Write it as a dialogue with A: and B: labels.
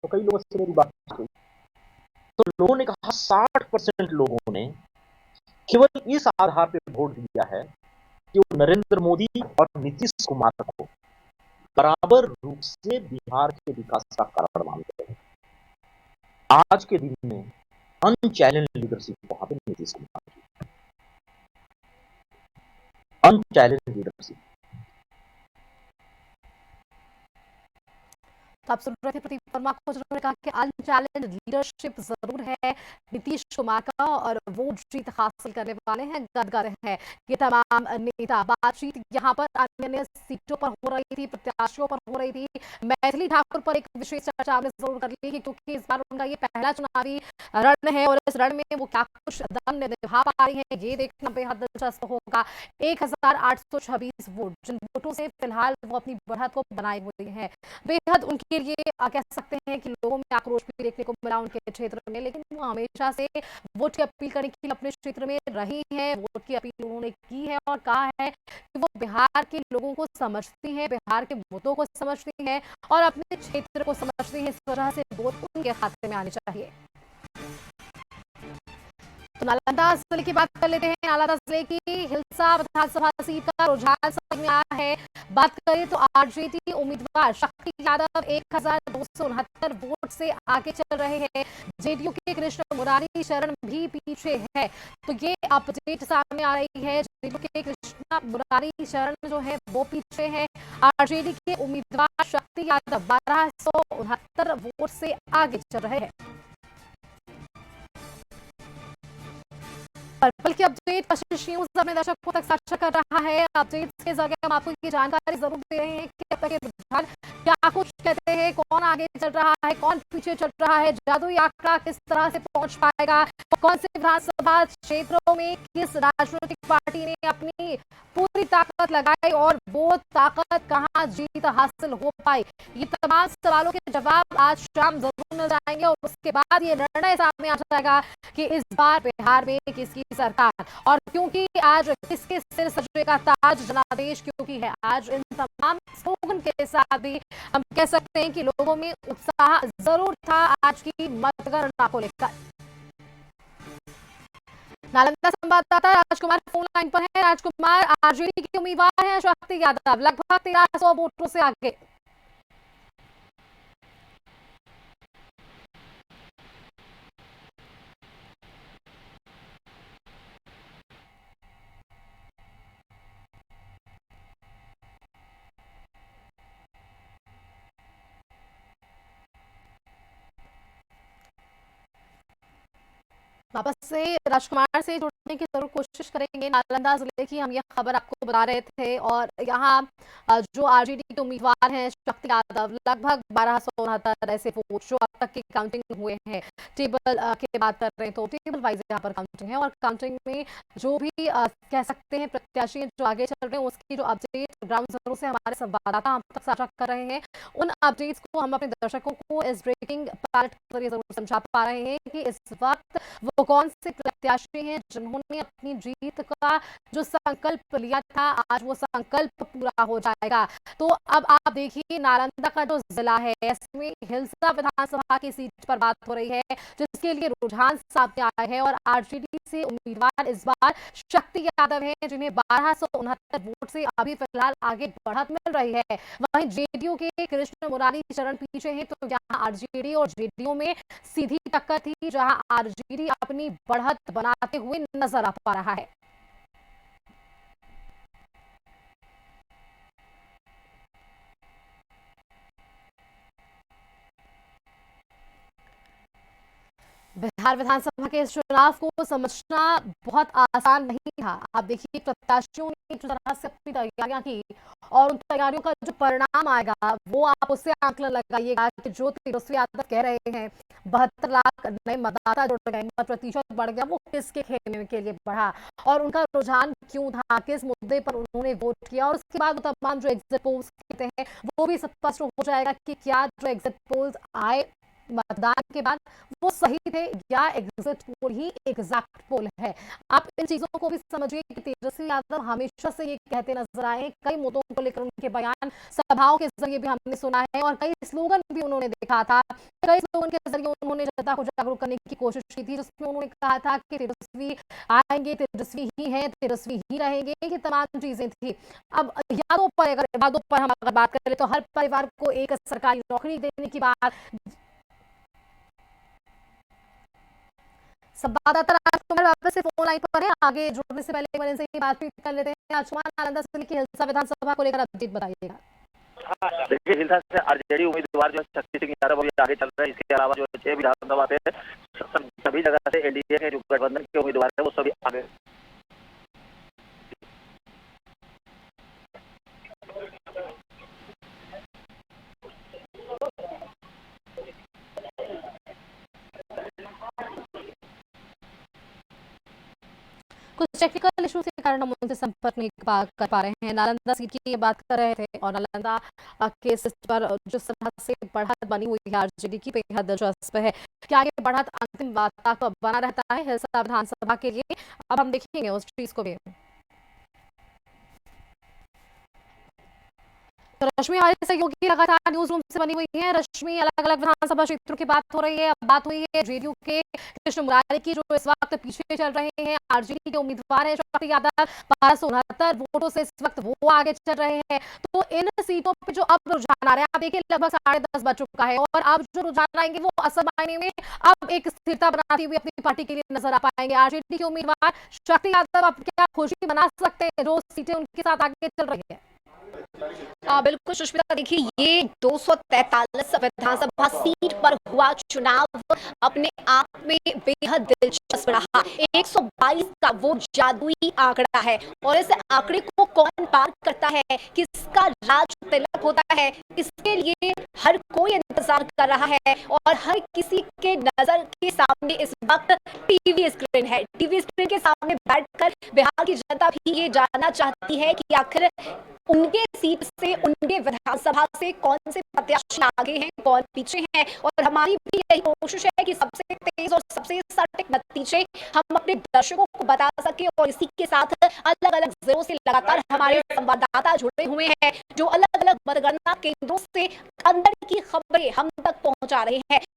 A: तो कई लोगों से मेरी बात हुई, तो लोगों ने कहा 60% लोगों ने केवल इस आधार पे वोट दिया है कि वो नरेंद्र मोदी और नीतीश कुमार को बराबर रूप से बिहार के विकास का कारण मानते हैं। आज के दिन में अनचैलेंज लीडरशिप वहां पे नीतीश कुमार की, अनचैलेंज लीडरशिप।
B: तो आप सुन रहे थे प्रदीप वर्मा को, जिन्होंने कहा कि अनचैलेंज लीडरशिप जरूर है नीतीश कुमार का और वो जीत हासिल करने वाले हैं, गदगद हैं ये तमाम नेता। बातचीत यहाँ पर अन्य अन्य सीटों पर हो रही थी, प्रत्याशियों पर हो रही थी। मैथिली ठाकुर पर एक विशेष चर्चा हमने जरूर कर ली क्योंकि इस बार उनका ये पहला चुनावी रण है और इस रण में वो क्या कुछ दम निभा पा रही है ये देखना बेहद दिलचस्प होगा। 1826 वोट, जिन वोटों से फिलहाल वो अपनी बढ़त को बनाए हुए हैं, बेहद उनके लिए कह सकते हैं कि लोगों में आक्रोश भी देखने को मिला उनके क्षेत्र में, लेकिन वो हमेशा से वोट की अपील करने के लिए अपने क्षेत्र में रही हैं। वोट की अपील उन्होंने की है और कहा है कि वो बिहार के लोगों को समझती हैं, बिहार के मुद्दों को समझती हैं और अपने क्षेत्र को समझती हैं। इस तरह से वोट उनके खाते में आने चाहिए। तो नालंदा जिले की बात कर लेते हैं। नालंदा जिले की हिलसा विधानसभा सीट का रुझान समझ में आया है। बात करें तो आरजेडी उम्मीदवार शक्ति यादव 1269 वोट से आगे चल रहे हैं। जेडीयू के कृष्ण मुरारी शरण भी पीछे है। तो ये अपडेट सामने आ रही है, जेडीयू के कृष्ण मुरारी शरण जो है वो पीछे है। आरजेडी के उम्मीदवार शक्ति यादव 1269 वोट से आगे चल रहे हैं। पर्पल की अपडेट कशिश न्यूज अपने दर्शकों तक साझा कर रहा है। अपडेट्स के जरिए हम आपको ये जानकारी जरूर दे रहे हैं कि अब तक के रुझान क्या कुछ कहते हैं, कौन आगे चल रहा है, कौन पीछे चल रहा है, जादुई आंकड़ा किस तरह से पहुंच पाएगा, कौन से विधानसभा क्षेत्रों में किस राजनीतिक पार्टी ने अपनी पूरी ताकत लगाई और वो ताकत कहां जीत हासिल हो पाई। ये तमाम सवालों के जवाब आज शाम जरूर मिल जाएंगे और उसके बाद ये निर्णय सामने आ जाएगा कि इस बार बिहार में किसकी सरकार और क्योंकि आज किसके सिर सजेगा ताज जनादेश, क्योंकि है आज इन तमाम स्लोगन के साथ भी हम कह सकते हैं कि लोगों में उत्साह जरूर था आज की मतगणना को लेकर। नालंदा संवाददाता राजकुमार फोन लाइन पर है। राजकुमार, आरजेडी के उम्मीदवार हैं शक्ति यादव लगभग 1300 वोटों से आगे। वापस से राजकुमार से जुड़ने की जरूर कोशिश करेंगे। नालंदा जिले की हम यह खबर आपको बता रहे थे और यहाँ जो आरजेडी के उम्मीदवार हैं शक्ति यादव लगभग 1269 ऐसे वोट जो अब तक की काउंटिंग हुए हैं। टेबल की बात कर रहे हैं तो टेबल वाइज यहाँ पर काउंटिंग है और काउंटिंग में जो भी कह सकते हैं प्रत्याशी जो आगे चल रहे हैं उसकी जो अपडेट ग्राउंड जीरो से हमारे संवाददाता हम तक साझा कर रहे हैं, उन अपडेट्स को हम अपने दर्शकों को इस ब्रेकिंग पैलेट के जरिए जरूर समझा पा रहे हैं कि इस वक्त वो कौन से प्रत्याशी हैं जिन्होंने अपनी जीत का जो संकल्प लिया था आज वो संकल्प पूरा हो जाएगा। तो अब आप देखिए नालंदा का जो जिला है इसमें हिलसा विधानसभा की सीट पर बात हो रही है जिसके लिए रुझान सामने आए हैं और आरजेडी से उम्मीदवार इस बार शक्ति यादव हैं जिन्हें 1269 वोट से अभी फिलहाल आगे बढ़त मिल रही है। वहीं जेडीयू के कृष्ण मुरारी शरण पीछे हैं तो यहाँ आरजेडी और जेडीयू में सीधी टक्कर थी जहां आरजेडी अपनी बढ़त बनाते हुए नजर आ पा रहा है। बिहार विधानसभा के इस चुनाव को समझना बहुत आसान नहीं था। आप देखिए प्रत्याशियों ने जिस तरह से अपनी तैयारियां की और उन तैयारियों का जो परिणाम आएगा वो आप उससे आंकलन लगाइएगा कि जो तेजस्वी यादव कह रहे हैं 72 लाख नए मतदाता जुड़ गए, मत प्रतिशत बढ़ गया, वो किसके खेलने के लिए बढ़ा और उनका रुझान क्यों था, किस मुद्दे पर उन्होंने वोट किया और उसके बाद तमाम जो एग्जिट पोल्स कहते हैं वो भी स्पष्ट हो जाएगा कि क्या जो एग्जिट पोल्स आए मतदान के बाद वो सही थे या एग्जिट पोल ही एग्जैक्ट पोल है। आप इन चीजों को भी समझिए कि तेजस्वी यादव हमेशा से ये कहते नजर आए, कई मुद्दों को लेकर उनके बयान सभाओं के जरिए भी हमने सुना है और कई स्लोगन भी उन्होंने देखा था। कई स्लोगन के जरिए उन्होंने जनता को जागरूक करने की कोशिश की थी, जिसमें उन्होंने कहा था कि तेजस्वी आएंगे, तेजस्वी ही हैं, तेजस्वी ही रहेंगे, ये तमाम चीजें थी। अब यादों पर हम अगर बात करें तो हर परिवार को एक सरकारी नौकरी देने की बात। संवाददाता राजकुमार वापस से फोन लाइन पर है, आगे जुड़ने से पहले मैंने से बातचीत कर लेते हैं। राजकुमार, नालंदा जिले की हिलसा विधानसभा को लेकर अपडेट बताइएगा।
C: हाँ, देखिए हिलसा से आरजेडी उम्मीदवार जो शक्ति सिंह यादव अभी आगे चल रहे हैं। इसके अलावा जो 6 विधानसभा से सभी जगह से एनडीए के जो गठबंधन के उम्मीदवार है वो सभी आगे।
B: कुछ टेक्निकल इशू के कारण हम उनसे संपर्क नहीं कर पा रहे हैं। नालंदा सीट की बात कर रहे थे और नालंदा के सीट पर जिस तरह से बढ़त बनी हुई है आरजेडी की, बेहद दिलचस्प है। क्या ये बढ़त अंतिम वार्ता को बना रहता है हिलसा विधानसभा के लिए? अब हम देखेंगे उस चीज को भी। तो रश्मि हमारे सहयोगी लगातार न्यूज रूम से बनी हुई है। रश्मि, अलग अलग विधानसभा क्षेत्रों की बात हो रही है। अब बात हुई है जेडीयू के कृष्ण मुरारी की, जो इस वक्त पीछे चल रहे हैं। आरजेडी के उम्मीदवार है शक्ति यादव, 1269 वोटों से इस वक्त वो आगे चल रहे हैं। तो इन सीटों पे जो अब रुझान आ रहे हैं, आप देखिए लगभग 10:30 बज चुका है और अब जो रुझान आएंगे वो असल मायने में अब एक स्थिरता बनाती हुई अपनी पार्टी के लिए नजर आ पाएंगे। आरजेडी के उम्मीदवार शक्ति यादव अब क्या खुशी मना सकते हैं, जो सीटें उनके साथ आगे चल रही है?
D: बिल्कुल सुष्मिता, देखिए ये 243 विधानसभा सीट पर हुआ चुनाव अपने आप में बेहद दिलचस्प रहा। 122 का वो जादुई आंकड़ा है और इस आंकड़े को कौन पार करता है, किसका राज तिलक होता है, इसके लिए हर कोई इंतजार कर रहा है और हर किसी के नजर के सामने इस वक्त टीवी स्क्रीन है। टीवी स्क्रीन के सामने बैठकर बिहार की जनता भी ये जानना चाहती है कि आखिर उनके सीट से, उनके विधानसभा से कौन से प्रत्याशी आगे हैं, कौन पीछे हैं। और हमारी भी यही कोशिश है कि सबसे तेज और सबसे सटीक नतीजे हम अपने दर्शकों को बता सके और इसी के साथ अलग अलग जिलों से लगातार हमारे संवाददाता जुड़े हुए हैं, जो अलग अलग मतगणना केंद्रों से अंदर की खबरें हम तक पहुंचा रहे हैं।